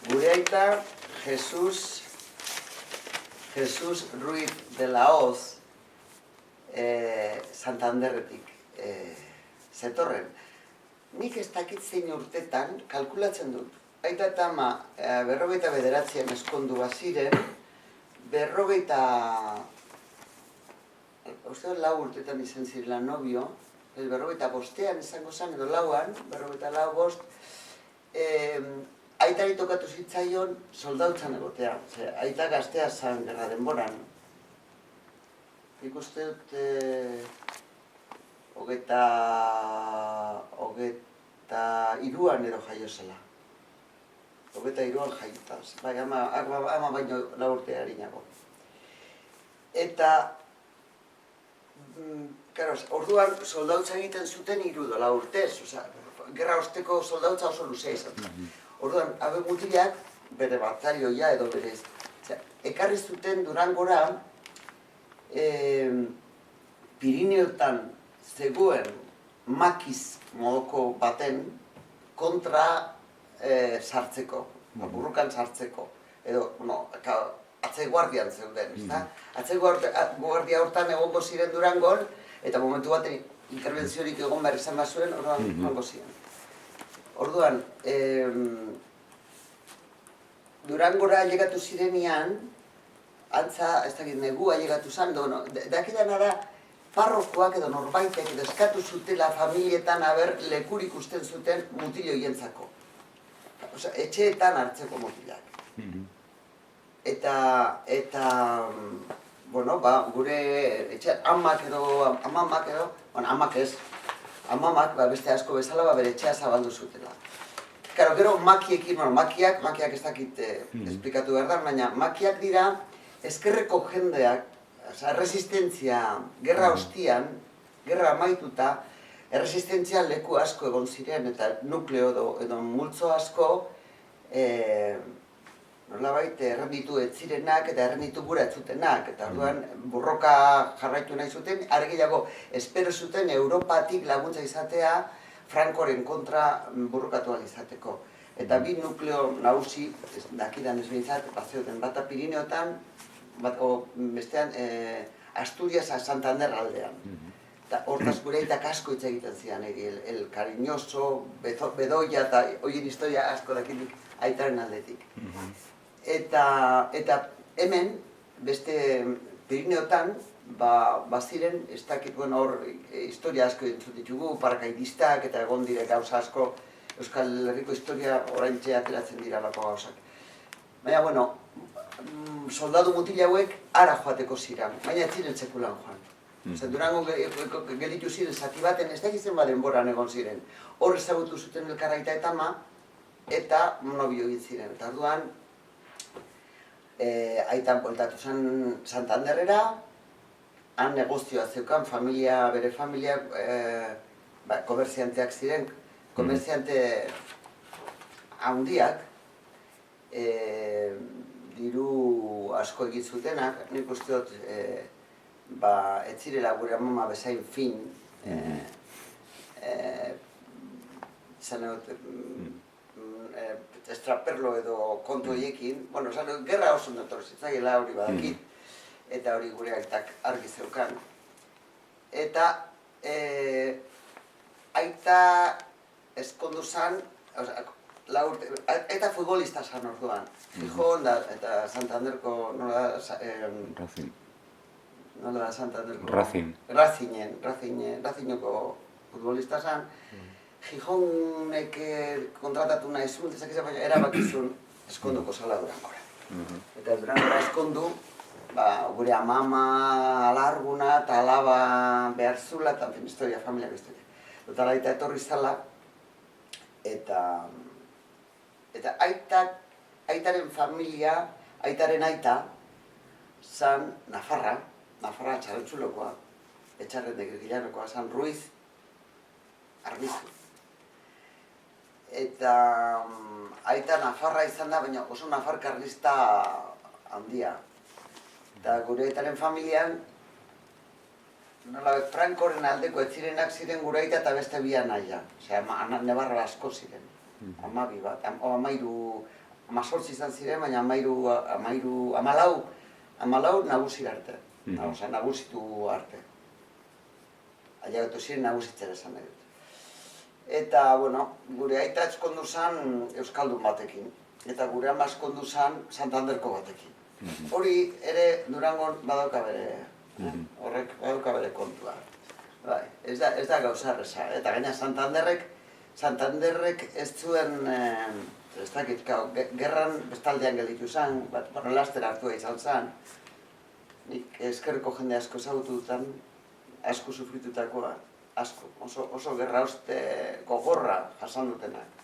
Gure aita, Jesus Ruiz de la Hoz, Santanderretik zetorren. Nik ez dakit zein urtetan, kalkulatzen dut. Aita eta ama, 49 eskondu baziren, 4 urtetan izan zirela nobio, 45 izango zen, edo lauan, 45 aitari tokatu zitzaion soldautzan egotea. Aita gaztea zan gerra denboran. Ikuste dut, hogeita iruan edo jaio zela. Hogeita iruan jaiotaz. Bai, ama baino 4 urte harinago. Eta, orduan soldautza egiten zuten 3 edo 4 urtez. Gerra osteko soldautza oso luzea izan. Orduan, habe mutilak, bere batalioia edo bere ekarri zuten Durangora Pirineotan zegoen makiz modoko baten kontra sartzeko, burrukan sartzeko, edo, atzeguardian zeuden, ezta? Atzeguardia hortan egongo ziren Durangon, eta momentu baten interbentziorik egon behar izan bazuen, orduan egongo ziren. Orduan, Durangora ailegatu zirenean, antza, ez dakit, negu ailegatu zen, dakidana da, parrokoak edo norbaitek edo eskatu zutela familietan haber lekur ikusten zuten mutilio hientzako. Etxeetan hartzeko mutilak. Eta, gure etxean amak edo, amak ez, amamak, beste asko bezala, bere etxea zabaldu zutela. Gero makiekin, makiak ez dakit esplikatu behar da, baina makiak dira ezkerreko jendeak, erresistentzia, gerra ostian, gerra amaituta, erresistentzia leku asko egon ziren, eta nukleo edo multzo asko, nolabait, errenditu ez zirenak eta errenditu gura ez zutenak, eta orduan borroka jarraitu nahi zuten, argiago espero zuten Europatik laguntza izatea Frankoren kontra borrokatu ahal izateko. Eta bi nukleo nagusi, dakidan ez behintzat, bazioten bata Pirineotan, bestean Asturias Santander aldean. Hortaz gure aitak asko hitz egiten zidan, el cariñoso, Bedoya eta horien historia asko dakitik aitaren aldetik. Eta hemen, beste Pirineotan, baziren, ez dakit, hor historia asko entzut ditugu, parakaidistak eta egon dire gauza asko, Euskal Herriko historia oraintxe ateratzen dira lako gauzak. Baina, soldadu mutila hauek ara joateko ziren, baina ez ziren sekulan joan. Durango gelditu ziren zati baten, ez dakitzen denboran egon ziren. Hor ezagutu zuten elkar aita eta ama, eta nobio egin ziren. Eta orduan, aitan bueltatu zen Santanderrera, han negozioa zeukan, bere familia, komerzianteak ziren, komerziante handiak, diru asko egin zutenak, nik uste dut, ez zirela gure amama bezain fin, izan dut, estraperlo edo kontu horiekin, gerra oso notor zitzaiela hori badakit, eta hori gure aitak argi zeukan. Eta aita eskondu zan, eta futbolista zan orduan. Gijón eta Santanderko, nola da Santanderko? Racineko futbolista zan. Gijonek kontratatu nahi zuen, baina erabakizun eskonduko zala Durangora. Eta Durangora eskondu, gure amama, alarguna eta alaba behar zula, eta historia, familia historia. Eta aita etorri zala, eta aitaren familia, aitaren aita, zan Nafarra txarentzulokoa, etxarrendek egilanokoa, zan Ruiz Arbizu. Eta aita Nafarra izan da, baina oso Nafar karlista handia. Eta gure aitaren familian, Frankoren aldeko ez zirenak ziren gure aita eta beste bi anaia. Osea, nebarra asko ziren. 12 bat, 13 18 izan ziren, baina 14 nagusi arte. Osa, nagusitu arte. Ailegatu ziren nagusitzera esan nahi dut. Eta, bueno, gure aita ezkondu zen Euskaldun batekin. Eta gure ama ezkondu zen Santanderko batekin. Hori ere Durangon badauka bere, horrek badauka bere kontua. Bai, ez da gauza erreza. Eta gaina Santanderrek ez zuen, ez dakit, gerran bestaldean gelditu zen, laster hartua izan zen. Nik ezkerreko jende asko ezagutu dutan, asko sufritutakoa, asko, oso gerra uste gogorra jasan dutenak.